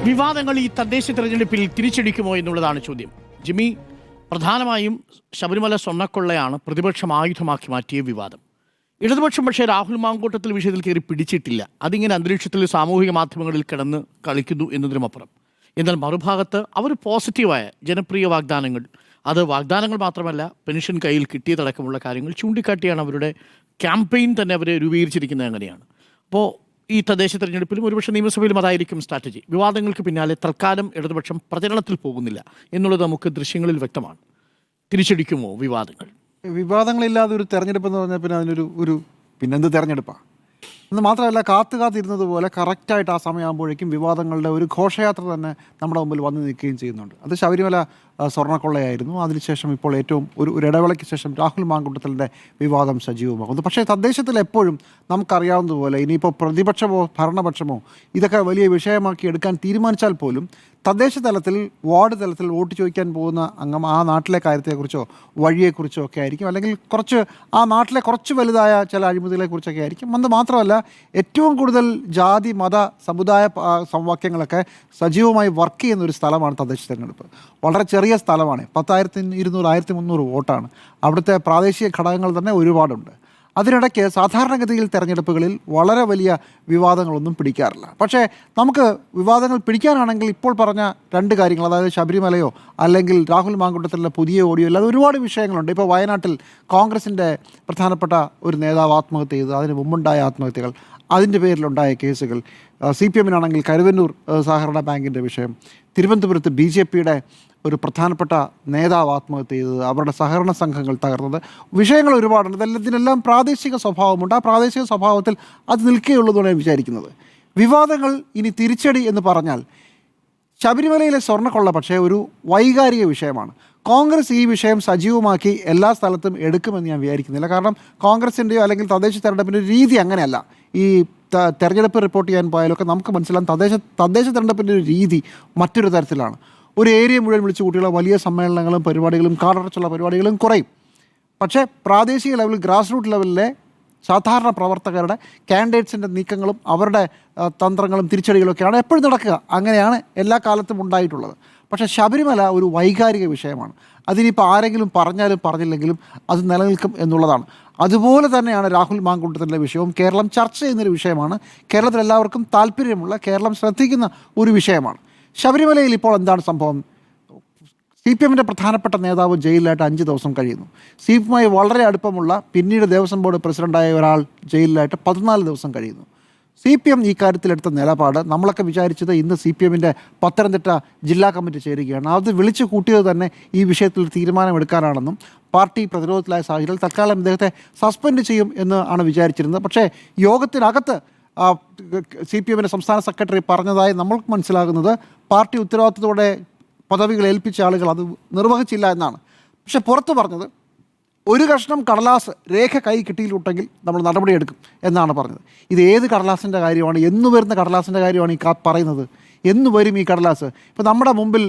വിവാദങ്ങൾ ഈ തദ്ദേശ തെരഞ്ഞെടുപ്പിൽ തിരിച്ചടിക്കുമോ എന്നുള്ളതാണ് ചോദ്യം. ജിമ്മി, പ്രധാനമായും ശബരിമല സ്വർണ്ണക്കൊള്ളയാണ് പ്രതിപക്ഷം ആയുധമാക്കി മാറ്റിയ വിവാദം. ഇടതുപക്ഷം പക്ഷേ രാഹുൽ മാങ്കൂട്ടത്തിൽ വിഷയത്തിൽ കയറി പിടിച്ചിട്ടില്ല. അതിങ്ങനെ അന്തരീക്ഷത്തിൽ സാമൂഹിക മാധ്യമങ്ങളിൽ കിടന്ന് കളിക്കുന്നു എന്നതിനുമപ്പുറം. എന്നാൽ മറുഭാഗത്ത് അവർ പോസിറ്റീവായ ജനപ്രിയ വാഗ്ദാനങ്ങൾ, അത് വാഗ്ദാനങ്ങൾ മാത്രമല്ല, പെൻഷൻ കയ്യിൽ കിട്ടിയതടക്കമുള്ള കാര്യങ്ങൾ ചൂണ്ടിക്കാട്ടിയാണ് അവരുടെ ക്യാമ്പയിൻ തന്നെ അവരെ രൂപീകരിച്ചിരിക്കുന്നത്. അങ്ങനെയാണ്. അപ്പോൾ ഈ തദ്ദേശ തെരഞ്ഞെടുപ്പിലും ഒരുപക്ഷെ നിയമസഭയിലും അതായിരിക്കും സ്ട്രാറ്റജി. വിവാദങ്ങൾക്ക് പിന്നാലെ തൽക്കാലം ഇടതുപക്ഷം പ്രചരണത്തിൽ പോകുന്നില്ല എന്നുള്ളത് നമുക്ക് ദൃശ്യങ്ങളിൽ വ്യക്തമാണ്. തിരിച്ചടിക്കുമോ വിവാദങ്ങൾ? വിവാദങ്ങളില്ലാതെ ഒരു തെരഞ്ഞെടുപ്പ് എന്ന് പറഞ്ഞാൽ പിന്നെ അതിനൊരു പിന്നെന്ത് തെരഞ്ഞെടുപ്പാണ് എന്ന് മാത്രമല്ല, കാത്തിരുന്നത് പോലെ കറക്റ്റായിട്ട് ആ സമയമാകുമ്പോഴേക്കും വിവാദങ്ങളുടെ ഒരു ഘോഷയാത്ര തന്നെ നമ്മുടെ മുമ്പിൽ വന്നു നിൽക്കുകയും ചെയ്യുന്നുണ്ട്. അത് ശബരിമല സ്വർണ്ണക്കൊള്ളയായിരുന്നു. അതിനുശേഷം ഇപ്പോൾ ഏറ്റവും ഒരു ഇടവേളയ്ക്ക് ശേഷം രാഹുൽ മാങ്കൂട്ടത്തിൻ്റെ വിവാദം സജീവമാകുന്നു. പക്ഷേ തദ്ദേശത്തിൽ എപ്പോഴും നമുക്കറിയാവുന്നതുപോലെ ഇനിയിപ്പോൾ പ്രതിപക്ഷമോ ഭരണപക്ഷമോ ഇതൊക്കെ വലിയ വിഷയമാക്കി എടുക്കാൻ തീരുമാനിച്ചാൽ പോലും തദ്ദേശ തലത്തിൽ, വാർഡ് തലത്തിൽ വോട്ട് ചോദിക്കാൻ പോകുന്ന അംഗം ആ നാട്ടിലെ കാര്യത്തെക്കുറിച്ചോ വഴിയെക്കുറിച്ചോ ഒക്കെ ആയിരിക്കും, അല്ലെങ്കിൽ ആ നാട്ടിലെ കുറച്ച് വലുതായ ചില അഴിമതികളെക്കുറിച്ചൊക്കെ ആയിരിക്കും. അത് മാത്രമല്ല, ഏറ്റവും കൂടുതൽ ജാതി മത സമുദായ സമവാക്യങ്ങളൊക്കെ സജീവമായി വർക്ക് ചെയ്യുന്ന ഒരു സ്ഥലമാണ് തദ്ദേശ തെരഞ്ഞെടുപ്പ്. വളരെ ചെറിയ സ്ഥലമാണ്. 10,200 1300 വോട്ടാണ്. അവിടുത്തെ പ്രാദേശിക ഘടകങ്ങൾ തന്നെ ഒരുപാടുണ്ട്. അതിനിടയ്ക്ക് സാധാരണഗതിയിൽ തെരഞ്ഞെടുപ്പുകളിൽ വളരെ വലിയ വിവാദങ്ങളൊന്നും പിടിക്കാറില്ല. പക്ഷേ നമുക്ക് വിവാദങ്ങൾ പിടിക്കാനാണെങ്കിൽ ഇപ്പോൾ പറഞ്ഞ രണ്ട് കാര്യങ്ങൾ, അതായത് ശബരിമലയോ അല്ലെങ്കിൽ രാഹുൽ മാങ്കൂട്ടത്തിലുള്ള പുതിയ ഓഡിയോ അല്ലാതെ ഒരുപാട് വിഷയങ്ങളുണ്ട്. ഇപ്പോൾ വയനാട്ടിൽ കോൺഗ്രസിൻ്റെ പ്രധാനപ്പെട്ട ഒരു നേതാവ് ആത്മഹത്യ ചെയ്തു, അതിന് മുമ്പുണ്ടായ ആത്മഹത്യകൾ, അതിൻ്റെ പേരിലുണ്ടായ കേസുകൾ, CPM കരുവന്നൂർ സഹകരണ ബാങ്കിൻ്റെ വിഷയം, തിരുവനന്തപുരത്ത് BJPയുടെ ഒരു പ്രധാനപ്പെട്ട നേതാവ് ആത്മഹത്യ ചെയ്തത്, അവരുടെ സഹകരണ സംഘങ്ങൾ തകർന്നത്, വിഷയങ്ങൾ ഒരുപാടുണ്ട്. ഇതിനെല്ലാം പ്രാദേശിക സ്വഭാവമുണ്ട്. ആ പ്രാദേശിക സ്വഭാവത്തിൽ അത് നിൽക്കുകയുള്ളതെന്നാണ് ഞാൻ വിചാരിക്കുന്നത്. വിവാദങ്ങൾ ഇനി തിരിച്ചടി എന്ന് പറഞ്ഞാൽ ശബരിമലയിലെ സ്വർണ്ണക്കൊള്ള പക്ഷേ ഒരു വൈകാരിക വിഷയമാണ്. കോൺഗ്രസ് ഈ വിഷയം സജീവമാക്കി എല്ലാ സ്ഥലത്തും എടുക്കുമെന്ന് ഞാൻ വിചാരിക്കുന്നില്ല. കാരണം കോൺഗ്രസിൻ്റെയോ അല്ലെങ്കിൽ തദ്ദേശ തെരഞ്ഞെടുപ്പിൻ്റെ രീതി അങ്ങനെയല്ല. ഈ തെരഞ്ഞെടുപ്പ് റിപ്പോർട്ട് ചെയ്യാൻ പോയാലൊക്കെ നമുക്ക് മനസ്സിലാകും തദ്ദേശ തെരഞ്ഞെടുപ്പിൻ്റെ ഒരു രീതി മറ്റൊരു തരത്തിലാണ്. ഒരു ഏരിയ മുഴുവൻ വിളിച്ചു കൂട്ടിയുള്ള വലിയ സമ്മേളനങ്ങളും പരിപാടികളും കാടടച്ചുള്ള പരിപാടികളും കുറയും. പക്ഷേ പ്രാദേശിക ലെവലിൽ, ഗ്രാസ് റൂട്ട് ലെവലിലെ സാധാരണ പ്രവർത്തകരുടെ കാൻഡിഡേറ്റ്സിൻ്റെ നീക്കങ്ങളും അവരുടെ തന്ത്രങ്ങളും തിരിച്ചടികളൊക്കെയാണ് എപ്പോഴും നടക്കുക. അങ്ങനെയാണ് എല്ലാ കാലത്തും ഉണ്ടായിട്ടുള്ളത്. പക്ഷേ ശബരിമല ഒരു വൈകാരിക വിഷയമാണ്. അതിനിപ്പോൾ ആരെങ്കിലും പറഞ്ഞാലും പറഞ്ഞില്ലെങ്കിലും അത് നിലനിൽക്കും എന്നുള്ളതാണ്. അതുപോലെ തന്നെയാണ് രാഹുൽ മാങ്കൂട്ടത്തിൻ്റെ വിഷയവും. കേരളം ചർച്ച ചെയ്യുന്നൊരു വിഷയമാണ്. കേരളത്തിൽ എല്ലാവർക്കും താല്പര്യമുള്ള, കേരളം ശ്രദ്ധിക്കുന്ന ഒരു വിഷയമാണ്. ശബരിമലയിൽ ഇപ്പോൾ എന്താണ് സംഭവം? CPMൻ്റെ പ്രധാനപ്പെട്ട നേതാവ് ജയിലിലായിട്ട് 5 ദിവസം കഴിയുന്നു. CPMുമായി വളരെ അടുപ്പമുള്ള, പിന്നീട് ദേവസ്വം ബോർഡ് പ്രസിഡൻ്റായ ഒരാൾ ജയിലിലായിട്ട് 14 ദിവസം കഴിയുന്നു. CPM ഈ കാര്യത്തിലെടുത്ത നിലപാട് നമ്മളൊക്കെ വിചാരിച്ചത് ഇന്ന് CPMൻ്റെ പത്തനംതിട്ട ജില്ലാ കമ്മിറ്റി ചേരുകയാണ്. അത് വിളിച്ചു കൂട്ടിയത് തന്നെ ഈ വിഷയത്തിൽ തീരുമാനമെടുക്കാനാണെന്നും പാർട്ടി പ്രതിരോധത്തിലായ സാഹചര്യത്തിൽ തൽക്കാലം ഇദ്ദേഹത്തെ സസ്പെൻഡ് ചെയ്യും എന്ന് ആണ് വിചാരിച്ചിരുന്നത്. പക്ഷേ യോഗത്തിനകത്ത് CPMൻ്റെ സംസ്ഥാന സെക്രട്ടറി പറഞ്ഞതായി നമ്മൾക്ക് മനസ്സിലാകുന്നത് പാർട്ടി ഉത്തരവാദിത്തത്തോടെ പദവികൾ ഏൽപ്പിച്ച ആളുകൾ അത് നിർവഹിച്ചില്ല എന്നാണ്. പക്ഷെ പുറത്ത് പറഞ്ഞത് ഒരു കഷ്ണം കടലാസ് രേഖ കൈ കിട്ടിയിട്ടുണ്ടെങ്കിൽ നമ്മൾ നടപടിയെടുക്കും എന്നാണ് പറഞ്ഞത്. ഇത് ഏത് കടലാസിൻ്റെ കാര്യമാണ്? എന്ന് വരുന്ന കടലാസിൻ്റെ കാര്യമാണ് ഈ പറയുന്നത്? എന്ന് വരും ഈ കടലാസ്? ഇപ്പോൾ നമ്മുടെ മുമ്പിൽ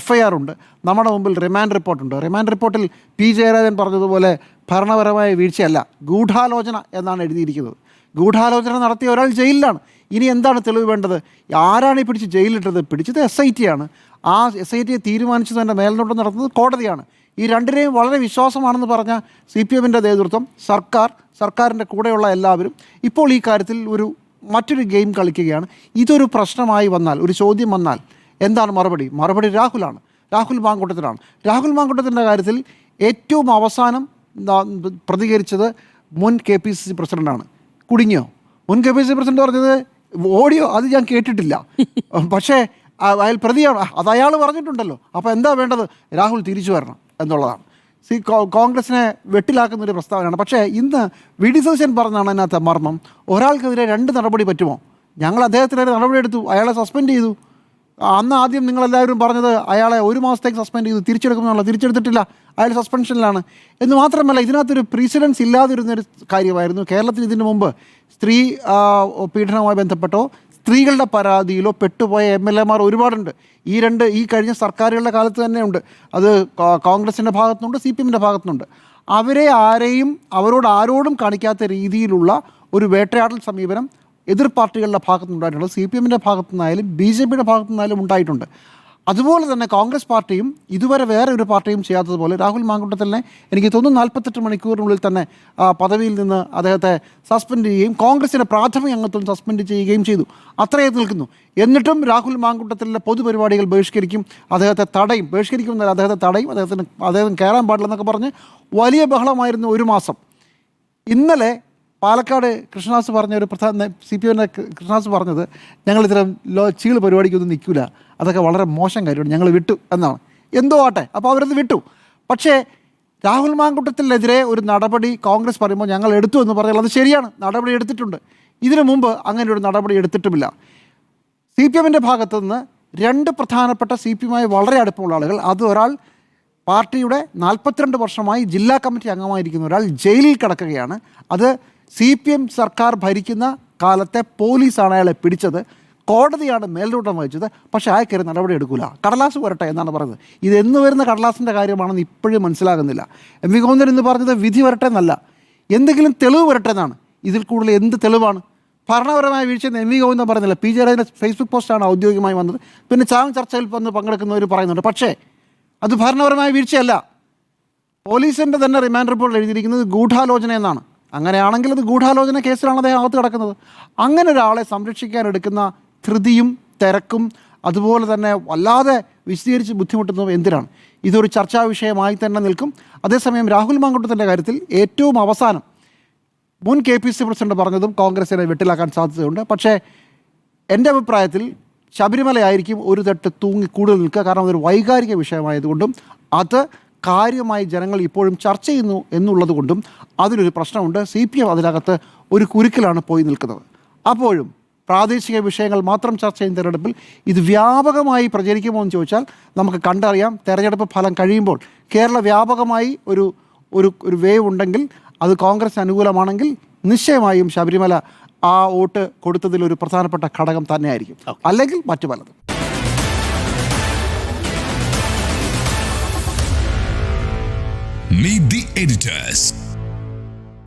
FIR ഉണ്ട്, നമ്മുടെ മുമ്പിൽ റിമാൻഡ് റിപ്പോർട്ടുണ്ട്. റിമാൻഡ് റിപ്പോർട്ടിൽ P. ജയരാജൻ പറഞ്ഞതുപോലെ ഭരണപരമായ വീഴ്ചയല്ല, ഗൂഢാലോചന എന്നാണ് എഴുതിയിരിക്കുന്നത്. ഗൂഢാലോചന നടത്തിയ ഒരാൾ ജയിലിലാണ്. ഇനി എന്താണ് തെളിവ് വേണ്ടത്? ആരാണ് ഈ പിടിച്ച് ജയിലിട്ടത്? പിടിച്ചത് SIT ആണ്. ആ SIT തീരുമാനിച്ചത് തന്നെ മേൽനോട്ടം നടത്തുന്നത് കോടതിയാണ്. ഈ രണ്ടിനെയും വളരെ വിശ്വാസമാണെന്ന് പറഞ്ഞ CPMൻ്റെ നേതൃത്വം, സർക്കാരിൻ്റെ കൂടെയുള്ള എല്ലാവരും ഇപ്പോൾ ഈ കാര്യത്തിൽ മറ്റൊരു ഗെയിം കളിക്കുകയാണ്. ഇതൊരു പ്രശ്നമായി വന്നാൽ, ഒരു ചോദ്യം വന്നാൽ എന്താണ് മറുപടി? രാഹുൽ മാങ്കൂട്ടത്തിനാണ്. രാഹുൽ മാങ്കൂട്ടത്തിൻ്റെ കാര്യത്തിൽ ഏറ്റവും അവസാനം പ്രതികരിച്ചത് മുൻ KPCC പ്രസിഡൻ്റാണ്. കുടുങ്ങിയോ? മുൻ KPCC പ്രസിഡന്റ് പറഞ്ഞത് ഓഡിയോ അത് ഞാൻ കേട്ടിട്ടില്ല, പക്ഷേ അയാൾ പ്രതിയാണ്, അത് അയാൾ പറഞ്ഞിട്ടുണ്ടല്ലോ. അപ്പോൾ എന്താ വേണ്ടത്? രാഹുൽ തിരിച്ചു വരണം എന്നുള്ളതാണ്. കോൺഗ്രസിനെ വെട്ടിലാക്കുന്നൊരു പ്രസ്താവനയാണ്. പക്ഷേ ഇന്ന് VD സതീശൻ പറഞ്ഞാണ് അതിനകത്ത് മർമ്മം. ഒരാൾക്കെതിരെ 2 നടപടി പറ്റുമോ? ഞങ്ങൾ അദ്ദേഹത്തിനെതിരെ നടപടിയെടുത്തു, അയാളെ സസ്പെൻഡ് ചെയ്തു. അന്ന് ആദ്യം നിങ്ങളെല്ലാവരും പറഞ്ഞത് അയാളെ 1 മാസത്തേക്ക് സസ്പെൻഡ് ചെയ്തു, തിരിച്ചെടുക്കുമെന്നുള്ള, തിരിച്ചെടുത്തിട്ടില്ല, അയാൾ സസ്പെൻഷനിലാണ്. എന്ന് മാത്രമല്ല, ഇതിനകത്തൊരു പ്രീസിഡൻസ് ഇല്ലാതിരുന്നൊരു കാര്യമായിരുന്നു. കേരളത്തിൽ ഇതിനു മുമ്പ് സ്ത്രീ പീഡനവുമായി ബന്ധപ്പെട്ടോ സ്ത്രീകളുടെ പരാതിയിലോ പെട്ടുപോയ MLAമാർ ഒരുപാടുണ്ട്. ഈ കഴിഞ്ഞ സർക്കാരുകളുടെ കാലത്ത് തന്നെയുണ്ട്. അത് കോൺഗ്രസിൻ്റെ ഭാഗത്തുനിന്നുണ്ട്, CPMൻ്റെ ഭാഗത്തുനിന്നുണ്ട്. അവരോട് ആരോടും കാണിക്കാത്ത രീതിയിലുള്ള ഒരു വേട്ടയാടൽ സമീപനം എതിർ പാർട്ടികളുടെ ഭാഗത്തുനിന്നുണ്ടായിട്ടുണ്ട്. CPM-ൻ്റെ ഭാഗത്തുനിന്നായാലും BJP-യുടെ ഭാഗത്തുനിന്നായാലും ഉണ്ടായിട്ടുണ്ട്. അതുപോലെ തന്നെ കോൺഗ്രസ് പാർട്ടിയും ഇതുവരെ വേറെ ഒരു പാർട്ടിയും ചെയ്യാത്തതുപോലെ രാഹുൽ മാങ്കൂട്ടത്തിലിനെ എനിക്ക് തോന്നുന്നു 48 മണിക്കൂറിനുള്ളിൽ തന്നെ പദവിയിൽ നിന്ന് അദ്ദേഹത്തെ സസ്പെൻഡ് ചെയ്യുകയും കോൺഗ്രസിൻ്റെ പ്രാഥമിക അംഗത്വം സസ്പെൻഡ് ചെയ്യുകയും ചെയ്തു. അത്രയേ നിൽക്കുന്നു. എന്നിട്ടും രാഹുൽ മാങ്കൂട്ടത്തിലെ പൊതുപരിപാടികൾ ബഹിഷ്കരിക്കും, അദ്ദേഹത്തെ തടയും, ബഹിഷ്കരിക്കുമെന്നല്ല അദ്ദേഹത്തെ തടയും, അദ്ദേഹം കയറാൻ പാടില്ലെന്നൊക്കെ പറഞ്ഞ് വലിയ ബഹളമായിരുന്നു ഒരു മാസം. ഇന്നലെ പാലക്കാട് കൃഷ്ണദാസ് പറഞ്ഞ ഒരു പ്രധാന CPM-ൻ്റെ കൃഷ്ണദാസ് പറഞ്ഞത് ഞങ്ങൾ ഇത്തരം ചീള് പരിപാടിക്കൊന്നും നിൽക്കില്ല, അതൊക്കെ വളരെ മോശം കാര്യമാണ്, ഞങ്ങൾ വിട്ടു എന്നാണ്. എന്തോ ആട്ടെ, അപ്പോൾ അവരത് വിട്ടു. പക്ഷേ രാഹുൽ മാങ്കൂട്ടത്തിനെതിരെ ഒരു നടപടി കോൺഗ്രസ് പറയുമ്പോൾ ഞങ്ങൾ എടുത്തു എന്ന് പറഞ്ഞാൽ അത് ശരിയാണ്, നടപടി എടുത്തിട്ടുണ്ട്. ഇതിനു മുമ്പ് അങ്ങനെ ഒരു നടപടി എടുത്തിട്ടുമില്ല. CPM-ൻ്റെ ഭാഗത്തു നിന്ന് 2 പ്രധാനപ്പെട്ട CPM-മായി വളരെ അടുപ്പമുള്ള ആളുകൾ, അത് ഒരാൾ പാർട്ടിയുടെ 42 വർഷമായി ജില്ലാ കമ്മിറ്റി അംഗമായിരിക്കുന്ന ഒരാൾ ജയിലിൽ കിടക്കുകയാണ്. അത് CPM സർക്കാർ ഭരിക്കുന്ന കാലത്തെ പോലീസാണ് അയാളെ പിടിച്ചത്, കോടതിയാണ് മേൽനോട്ടം വഹിച്ചത്. പക്ഷേ അയാൾക്കൊരു നടപടി എടുക്കില്ല, കടലാസ് വരട്ടെ എന്നാണ് പറയുന്നത്. ഇത് എന്ന് വരുന്ന കടലാസിൻ്റെ കാര്യമാണെന്ന് ഇപ്പോഴും മനസ്സിലാകുന്നില്ല. MV ഗോവിന്ദൻ എന്ന് പറഞ്ഞത് വിധി വരട്ടെ എന്നല്ല, എന്തെങ്കിലും തെളിവ് വരട്ടെ എന്നാണ്. ഇതിൽ കൂടുതൽ എന്ത് തെളിവാണ്? ഭരണപരമായ വീഴ്ചയെന്ന് MV ഗോവിന്ദൻ പറയുന്നില്ല. PJ രാജൻ്റെ ഫേസ്ബുക്ക് പോസ്റ്റാണ് ഔദ്യോഗികമായി വന്നത്. പിന്നെ ചാങ് ചർച്ചയിൽ വന്ന് പങ്കെടുക്കുന്നവർ പറയുന്നുണ്ട്. പക്ഷേ അത് ഭരണപരമായ വീഴ്ചയല്ല. പോലീസിൻ്റെ തന്നെ റിമാൻഡ് റിപ്പോർട്ടിൽ എഴുതിയിരിക്കുന്നത് ഗൂഢാലോചന എന്നാണ്. അങ്ങനെയാണെങ്കിൽ അത് ഗൂഢാലോചന കേസിലാണ് അദ്ദേഹം അകത്ത് കിടക്കുന്നത്. അങ്ങനെ ഒരാളെ സംരക്ഷിക്കാൻ എടുക്കുന്ന ധൃതിയും തിരക്കും അതുപോലെ തന്നെ വല്ലാതെ വിശദീകരിച്ച് ബുദ്ധിമുട്ടുന്നതും എന്തിനാണ്? ഇതൊരു ചർച്ചാ വിഷയമായി തന്നെ നിൽക്കും. അതേസമയം രാഹുൽ മാങ്കൂട്ടത്തിൻ്റെ കാര്യത്തിൽ ഏറ്റവും അവസാനം മുൻ KPC പ്രസിഡന്റ് പറഞ്ഞതും കോൺഗ്രസിനെ വെട്ടിലാക്കാൻ സാധ്യതയുണ്ട്. പക്ഷേ എൻ്റെ അഭിപ്രായത്തിൽ ശബരിമലയായിരിക്കും ഒരു തട്ട് തൂങ്ങി കൂടുതൽ നിൽക്കുക. കാരണം അതൊരു വൈകാരിക വിഷയമായതുകൊണ്ടും അത് കാര്യമായി ജനങ്ങൾ ഇപ്പോഴും ചർച്ച ചെയ്യുന്നു എന്നുള്ളത് കൊണ്ടും അതിലൊരു പ്രശ്നമുണ്ട്. CPM അതിനകത്ത് ഒരു കുരുക്കിലാണ് പോയി നിൽക്കുന്നത്. അപ്പോഴും പ്രാദേശിക വിഷയങ്ങൾ മാത്രം ചർച്ച ചെയ്യുന്ന തെരഞ്ഞെടുപ്പിൽ ഇത് വ്യാപകമായി പ്രചരിക്കുമോ എന്ന് ചോദിച്ചാൽ നമുക്ക് കണ്ടറിയാം. തെരഞ്ഞെടുപ്പ് ഫലം കഴിയുമ്പോൾ കേരള വ്യാപകമായി ഒരു വേവ് ഉണ്ടെങ്കിൽ അത് കോൺഗ്രസ് അനുകൂലമാണെങ്കിൽ നിശ്ചയമായും ശബരിമല ആ വോട്ട് കൊടുത്തതിൽ ഒരു പ്രധാനപ്പെട്ട ഘടകം തന്നെയായിരിക്കും, അല്ലെങ്കിൽ മറ്റു പലതും. Meet the editors.